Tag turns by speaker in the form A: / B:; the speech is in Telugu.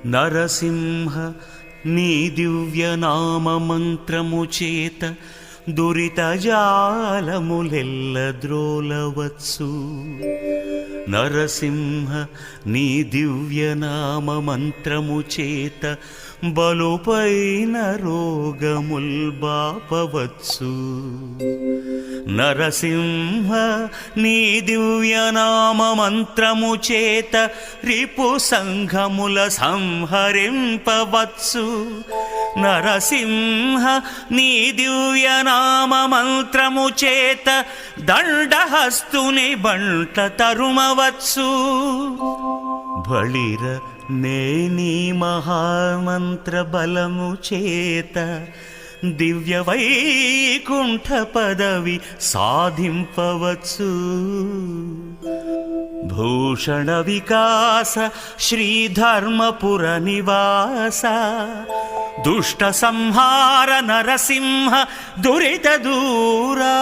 A: నరసింహ నీ దివ్యనామ మంత్రము చేత దురితజాలములెల్ల ద్రోలవచ్చు. నరసింహ నీ దివ్యనామ మంత్రము చేత బలుపైన రోగముల్ బాపవచ్చు. నరసింహ నీ దివ్యనామ మంత్రము చేత రిపు సంఘముల సంహరింపవచ్చు. నరసింహ నీ దివ్యనామ మంత్రము చేత దండహస్తుని బంట తరుమవచ్చు. బళిర నేనీ మహామంత్ర బలము చేత దివ్య వైకుంఠ పదవి సాధింపవచ్చు. భూషణ వికాస శ్రీధర్మపుర నివాస దుష్ట సంహార నరసింహ దురిత దూరా.